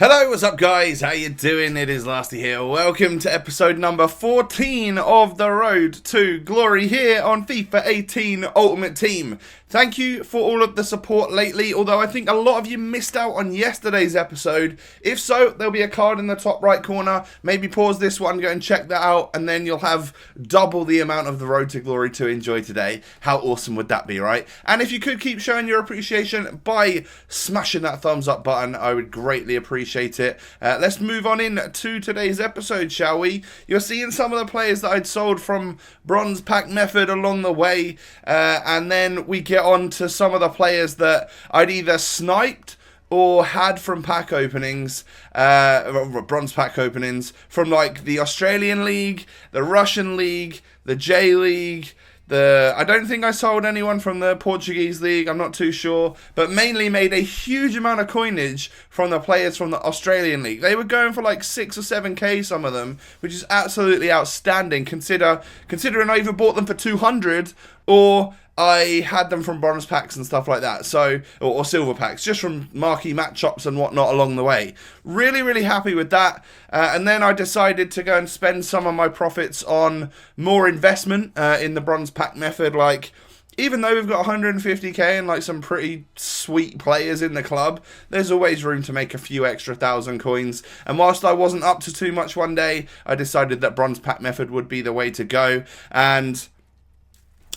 Hello, what's up guys? How you doing? It is Lasty here. Welcome to episode number 14 of the Road to Glory here on FIFA 18 Ultimate Team. Thank you for all of the support lately, although I think a lot of you missed out on yesterday's episode. If so, there'll be a card in the top right corner. Maybe pause this one, go and check that out, and then you'll have double the amount of the Road to Glory to enjoy today. How awesome would that be, right? And if you could keep showing your appreciation by smashing that thumbs up button, I would greatly appreciate it. Let's move on in to today's episode, shall we? You're seeing some of the players that I'd sold from Bronze Pack Method along the way, and then we get on to some of the players that I'd either sniped or had from pack openings, bronze pack openings, from like the Australian League, the Russian League, the J League. I don't think I sold anyone from the Portuguese League, I'm not too sure, but mainly made a huge amount of coinage from the players from the Australian League. They were going for like 6 or 7k, some of them, which is absolutely outstanding, considering I either bought them for 200 or I had them from bronze packs and stuff like that, so or silver packs, just from marquee matchups and whatnot along the way. Really happy with that. And then I decided to go and spend some of my profits on more investment in the bronze pack method. Like, even though we've got 150k and like some pretty sweet players in the club, there's always room to make a few extra 1,000 coins. And whilst I wasn't up to too much one day, I decided that bronze pack method would be the way to go. And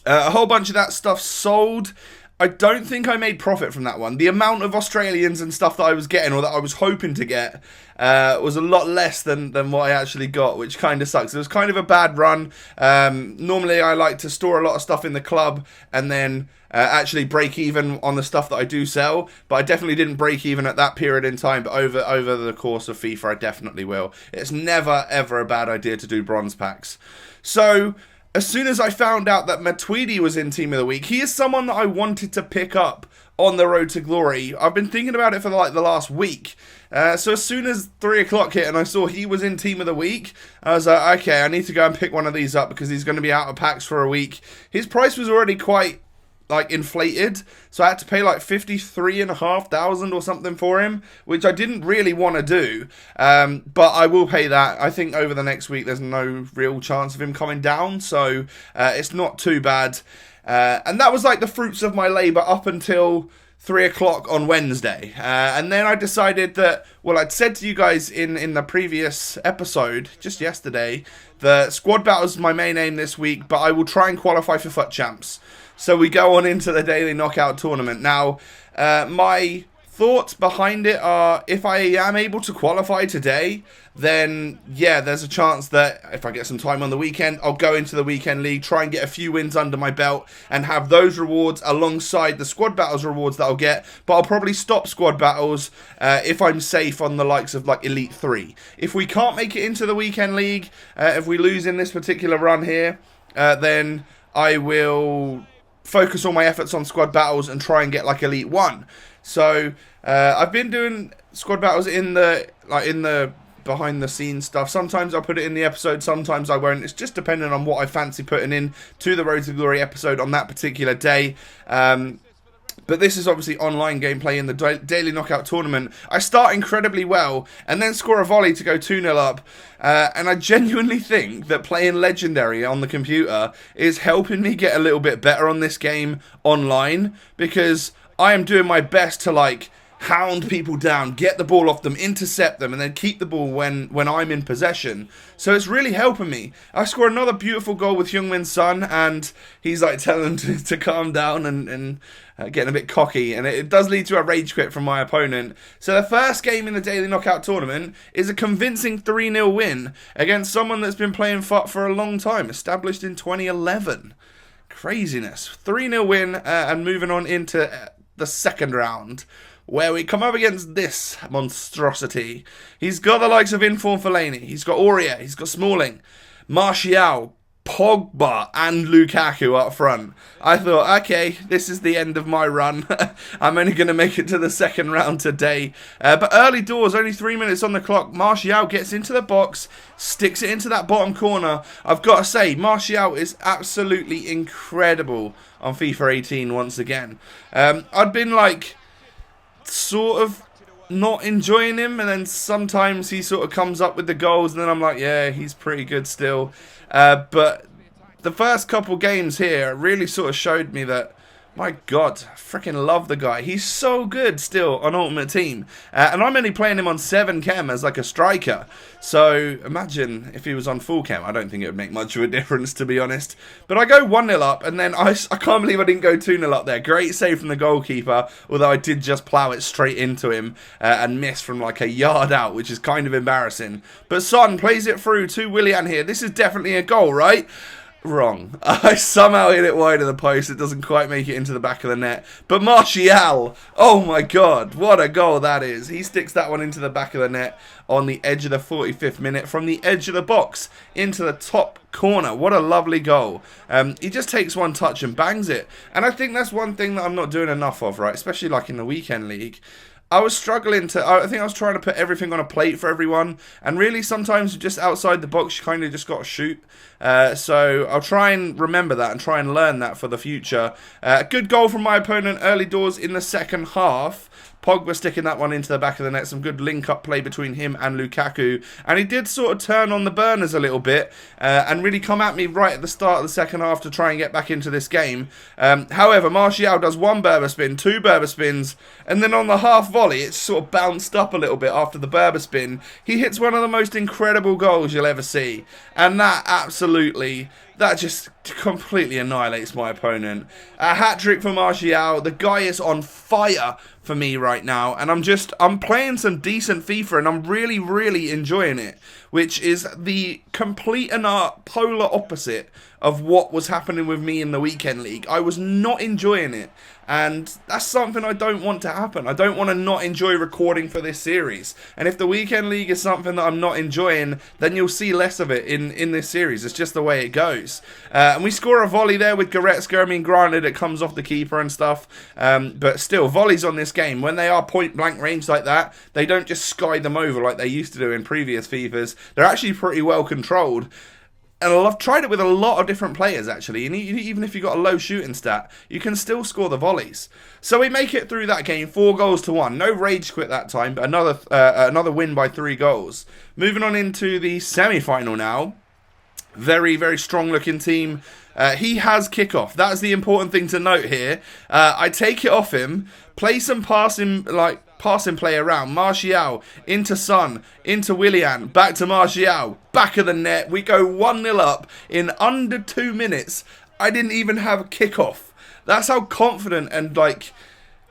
a whole bunch of that stuff sold. I don't think I made profit from that one. The amount of Australians and stuff that I was getting, or that I was hoping to get, was a lot less than what I actually got, which kind of sucks. It was kind of a bad run. Normally I like to store a lot of stuff in the club and then actually break even on the stuff that I do sell, but I definitely didn't break even at that period in time, but over the course of FIFA I definitely will. It's never ever a bad idea to do bronze packs. So as soon as I found out that Matuidi was in Team of the Week, he is someone that I wanted to pick up on the Road to Glory. I've been thinking about it for like the last week. So as soon as 3 o'clock hit and I saw he was in Team of the Week, I was like, okay, I need to go and pick one of these up because he's going to be out of packs for a week. His price was already quite like inflated, so I had to pay like 53,500 or something for him, which I didn't really want to do, but I will pay that. I think over the next week there's no real chance of him coming down, so it's not too bad. And that was like the fruits of my labour up until 3 o'clock on Wednesday, and then I decided that, well, I'd said to you guys in the previous episode, just yesterday, that squad battles is my main aim this week, but I will try and qualify for FUT Champs. So we go on into the daily knockout tournament. Now, my thoughts behind it are, if I am able to qualify today, then yeah, there's a chance that if I get some time on the weekend, I'll go into the weekend league, try and get a few wins under my belt and have those rewards alongside the squad battles rewards that I'll get. But I'll probably stop squad battles if I'm safe on the likes of like Elite 3. If we can't make it into the weekend league, if we lose in this particular run here, then I will focus all my efforts on squad battles and try and get like Elite 1. So I've been doing squad battles in the behind the scenes stuff. Sometimes I'll put it in the episode, sometimes I won't. It's just depending on what I fancy putting in to the Road to Glory episode on that particular day. But this is obviously online gameplay in the daily knockout tournament. I start incredibly well and then score a volley to go 2-0 up. And I genuinely think that playing Legendary on the computer is helping me get a little bit better on this game online, because I am doing my best to like hound people down, get the ball off them, intercept them, and then keep the ball when I'm in possession. So it's really helping me. I score another beautiful goal with Heung-Min Son, and he's like telling him to calm down and getting a bit cocky, and it does lead to a rage quit from my opponent. So the first game in the daily knockout tournament is a convincing 3-0 win against someone that's been playing FUT for a long time, established in 2011. Craziness. 3-0 win, and moving on into the second round, where we come up against this monstrosity. He's got the likes of Inform Fellaini, he's got Aurier, he's got Smalling, Martial, Pogba and Lukaku up front. I thought, okay, this is the end of my run. I'm only going to make it to the second round today. But early doors, only 3 minutes on the clock, Martial gets into the box, sticks it into that bottom corner. I've got to say, Martial is absolutely incredible on FIFA 18 once again. I'd been like sort of not enjoying him, and then sometimes he sort of comes up with the goals, and then I'm like, yeah, he's pretty good still. But the first couple games here really sort of showed me that, my God, I freaking love the guy. He's so good still on Ultimate Team. And I'm only playing him on 7 chem as like a striker. So imagine if he was on full chem. I don't think it would make much of a difference, to be honest. But I go 1-0 up, and then I can't believe I didn't go 2-0 up there. Great save from the goalkeeper, although I did just plough it straight into him and miss from like a yard out, which is kind of embarrassing. But Son plays it through to Willian here. This is definitely a goal, right? Wrong. I somehow hit it wide of the post. It doesn't quite make it into the back of the net. But Martial, oh my God, what a goal that is. He sticks that one into the back of the net on the edge of the 45th minute from the edge of the box into the top corner. What a lovely goal. He just takes one touch and bangs it. And I think that's one thing that I'm not doing enough of, right? Especially like in the weekend league. I was struggling to, I think I was trying to put everything on a plate for everyone, and really sometimes just outside the box you kind of just got to shoot. So I'll try and remember that and try and learn that for the future. Good goal from my opponent early doors in the second half. Pogba sticking that one into the back of the net. Some good link-up play between him and Lukaku. And he did sort of turn on the burners a little bit and really come at me right at the start of the second half to try and get back into this game. However, Martial does 1 Berber spin, 2 Berber spins, and then on the half volley, it's sort of bounced up a little bit after the Berber spin. He hits one of the most incredible goals you'll ever see. And that absolutely... that just completely annihilates my opponent. A hat-trick for Martial. The guy is on fire for me right now. And I'm playing some decent FIFA and I'm really, really enjoying it. Which is the complete and polar opposite of what was happening with me in the weekend league. I was not enjoying it. And that's something I don't want to happen. I don't want to not enjoy recording for this series. And if the weekend league is something that I'm not enjoying, then you'll see less of it in this series. It's just the way it goes. And we score a volley there with Goretzka. I mean, granted, it comes off the keeper and stuff. But still, volleys on this game, when they are point blank range like that, they don't just sky them over like they used to do in previous FIFAs. They're actually pretty well controlled. And I've tried it with a lot of different players, actually. And even if you've got a low shooting stat, you can still score the volleys. So we make it through that game, 4-1. No rage quit that time, but another win by 3 goals. Moving on into the semi-final now. Very, very strong-looking team. He has kickoff. That's the important thing to note here. I take it off him, play some passing play around. Martial into Son, into Willian, back to Martial, back of the net. We go 1-0 up in under 2 minutes. I didn't even have a kickoff. That's how confident and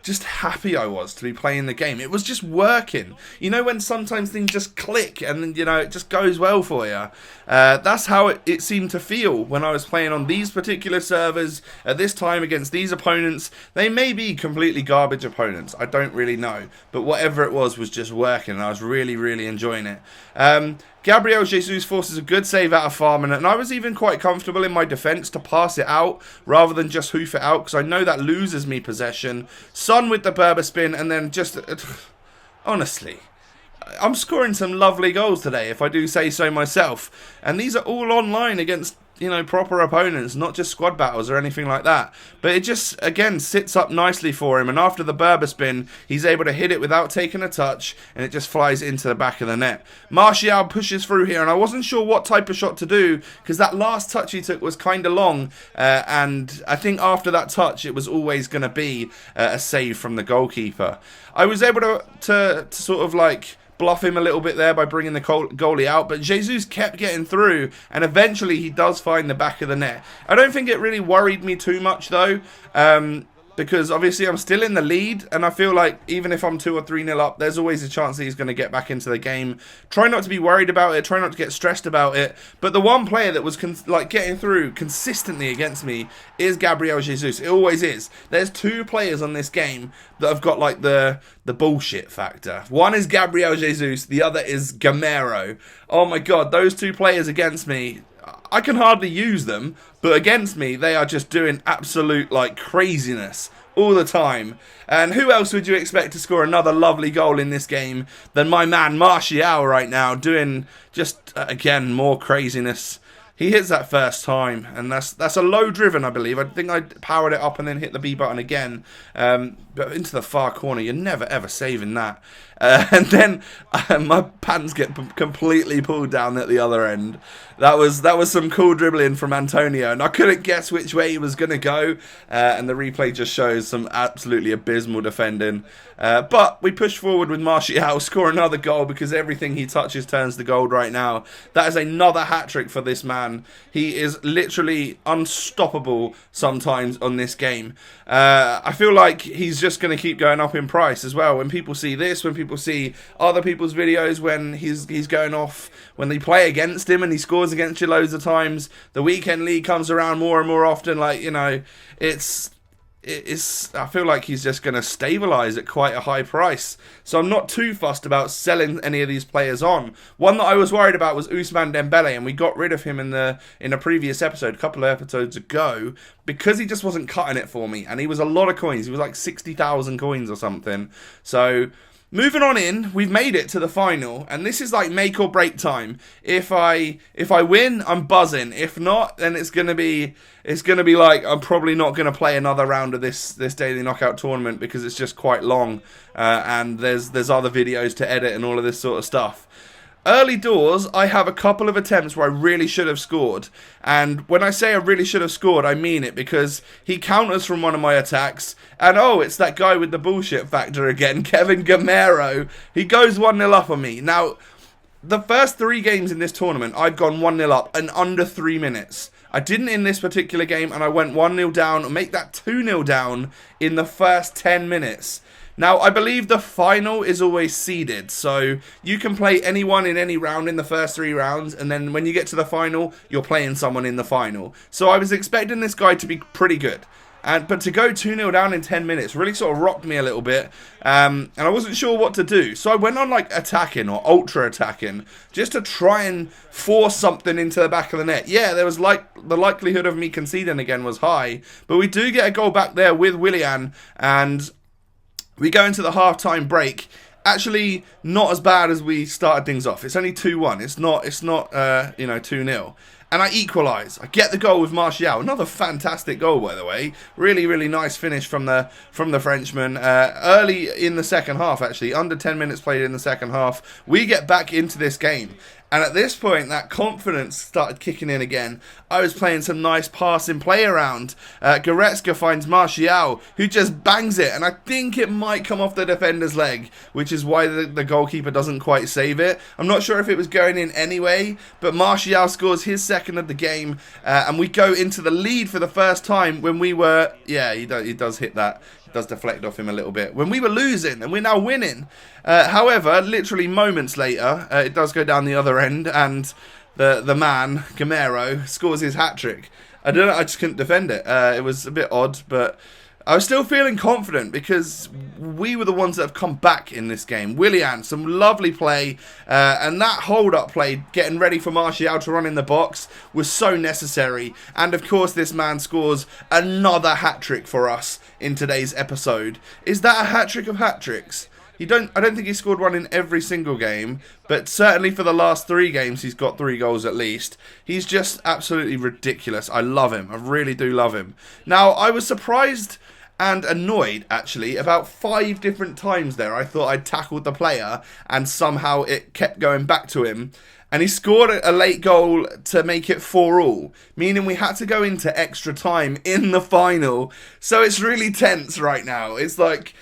just happy I was to be playing the game. It was just working. You know when sometimes things just click and it just goes well for you. That's how it seemed to feel when I was playing on these particular servers at this time against these opponents. They may be completely garbage opponents. I don't really know. But whatever it was just working and I was really, really enjoying it. Gabriel Jesus forces a good save out of Farman, and I was even quite comfortable in my defence to pass it out rather than just hoof it out because I know that loses me possession. Son with the Berber spin, and then just... honestly, I'm scoring some lovely goals today, if I do say so myself. And these are all online against... proper opponents, not just squad battles or anything like that. But it just, again, sits up nicely for him. And after the Berber spin, he's able to hit it without taking a touch. And it just flies into the back of the net. Martial pushes through here. And I wasn't sure what type of shot to do. Because that last touch he took was kind of long. And I think after that touch, it was always going to be a save from the goalkeeper. I was able to sort of bluff him a little bit there by bringing the goalie out, but Jesus kept getting through, and eventually he does find the back of the net. I don't think it really worried me too much, though, because obviously I'm still in the lead, and I feel like even if I'm 2 or 3-0 up, there's always a chance that he's going to get back into the game. Try not to be worried about it, try not to get stressed about it, but the one player that was getting through consistently against me is Gabriel Jesus. It always is. There's 2 players on this game that have got the bullshit factor. One is Gabriel Jesus, the other is Gamero. Oh my God, those 2 players against me, I can hardly use them, but against me, they are just doing absolute craziness all the time. And who else would you expect to score another lovely goal in this game than my man Martial right now, doing just, again, more craziness. He hits that first time, and that's a low driven, I believe. I think I powered it up and then hit the B button again. But into the far corner, you're never ever saving that. And then my pants get completely pulled down at the other end. That was some cool dribbling from Antonio, and I couldn't guess which way he was going to go, and the replay just shows some absolutely abysmal defending. But we push forward with Martial, score another goal because everything he touches turns to gold right now. That is another hat-trick for this man. He is literally unstoppable sometimes on this game. I feel like he's just going to keep going up in price as well. When people see this, when people see other people's videos, when he's going off, when they play against him and he scores against you loads of times, the weekend league comes around more and more often, like, you know, it's I feel like he's just going to stabilise at quite a high price. So I'm not too fussed about selling any of these players on. One that I was worried about was Ousmane Dembele, and we got rid of him in a previous episode, a couple of episodes ago, because he just wasn't cutting it for me. And he was a lot of coins. He was like 60,000 coins or something. So moving on in, we've made it to the final, and this is like make or break time. If I win, I'm buzzing. If not, then it's gonna be like I'm probably not gonna play another round of this daily knockout tournament because it's just quite long, and there's other videos to edit and all of this sort of stuff. Early doors, I have a couple of attempts where I really should have scored. And when I say I really should have scored, I mean it, because he counters from one of my attacks. And oh, it's that guy with the bullshit factor again, Kevin Gamero. He goes 1-0 up on me. Now, the first 3 games in this tournament, I've gone 1-0 up in under 3 minutes. I didn't in this particular game, and I went 1-0 down, and make that 2-0 down in the first 10 minutes. Now, I believe the final is always seeded, so you can play anyone in any round in the first 3 rounds, and then when you get to the final, you're playing someone in the final. So I was expecting this guy to be pretty good. But to go 2-0 down in 10 minutes really sort of rocked me a little bit, and I wasn't sure what to do. So I went on like attacking or ultra attacking, just to try and force something into the back of the net. Yeah, there was like the likelihood of me conceding again was high, but we do get a goal back there with Willian, and we go into the half-time break. Actually, not as bad as we started things off. It's only 2-1. It's not 2-0. And I equalise. I get the goal with Martial. Another fantastic goal, by the way. Really, really nice finish from the Frenchman. Early in the second half, actually. Under 10 minutes played in the second half. We get back into this game. And at this point, that confidence started kicking in again. I was playing some nice passing play around. Goretzka finds Martial, who just bangs it. And I think it might come off the defender's leg, which is why the goalkeeper doesn't quite save it. I'm not sure if it was going in anyway, but Martial scores his second of the game. And we go into the lead for the first time when we were... Yeah, he does hit that. Does deflect off him a little bit. When we were losing, and we're now winning. However, literally moments later, it does go down the other end, and the man, Gamero, scores his hat-trick. I don't know, I just couldn't defend it. It was a bit odd, but I was still feeling confident because we were the ones that have come back in this game. Willian, some lovely play, and that hold-up play, getting ready for Martial to run in the box, was so necessary. And of course, this man scores another hat-trick for us in today's episode. Is that a hat-trick of hat-tricks? I don't think he scored one in every single game, but certainly for the last 3 games, he's got 3 goals at least. He's just absolutely ridiculous. I love him. I really do love him. Now, I was surprised and annoyed, actually, about 5 different times there. I thought I'd tackled the player, and somehow it kept going back to him. And he scored a late goal to make it 4-4, meaning we had to go into extra time in the final. So it's really tense right now. It's like...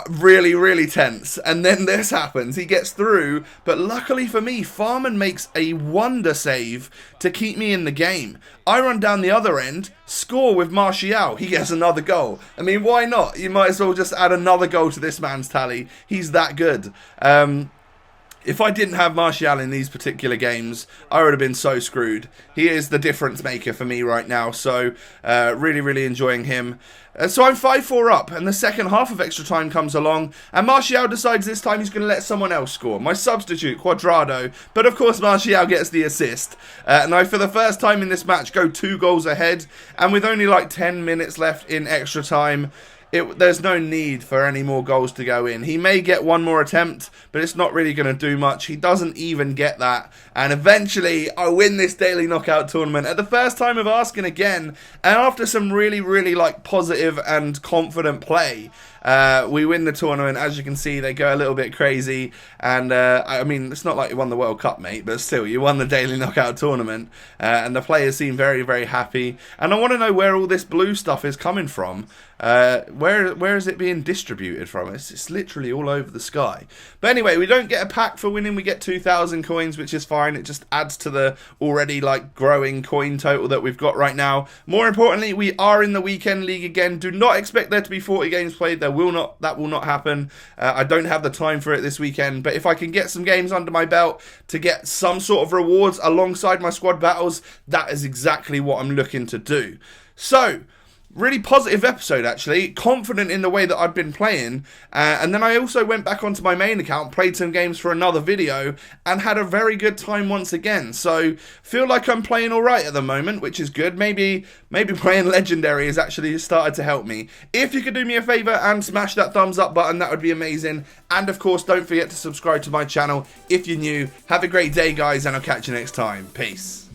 really, really tense. And then this happens. He gets through, but luckily for me, Farman makes a wonder save to keep me in the game. I run down the other end, score with Martial. He gets another goal. I mean, why not? You might as well just add another goal to this man's tally. He's that good. If I didn't have Martial in these particular games, I would have been so screwed. He is the difference maker for me right now, so really, really enjoying him. So I'm 5-4 up, and the second half of extra time comes along, and Martial decides this time he's going to let someone else score. My substitute, Cuadrado, but of course Martial gets the assist. And I, for the first time in this match, go 2 goals ahead, and with only like 10 minutes left in extra time, there's no need for any more goals to go in. He may get one more attempt, but it's not really going to do much. He doesn't even get that. And eventually, I win this daily knockout tournament at the first time of asking again. And after some really, really like positive and confident play. We win the tournament. As you can see, they go a little bit crazy. And, I mean, it's not like you won the World Cup, mate, but still, you won the Daily Knockout Tournament. And the players seem very, very happy. And I want to know where all this blue stuff is coming from. Where is it being distributed from? It's literally all over the sky. But anyway, we don't get a pack for winning. We get 2,000 coins, which is fine. It just adds to the already like growing coin total that we've got right now. More importantly, we are in the weekend league again. Do not expect there to be 40 games played. That will not happen. I don't have the time for it this weekend. But if I can get some games under my belt to get some sort of rewards alongside my squad battles, that is exactly what I'm looking to do. So, really positive episode, actually. Confident in the way that I've been playing. And then I also went back onto my main account, played some games for another video, and had a very good time once again. So, feel like I'm playing alright at the moment, which is good. Maybe playing Legendary has actually started to help me. If you could do me a favour and smash that thumbs up button, that would be amazing. And of course, don't forget to subscribe to my channel if you're new. Have a great day, guys, and I'll catch you next time. Peace.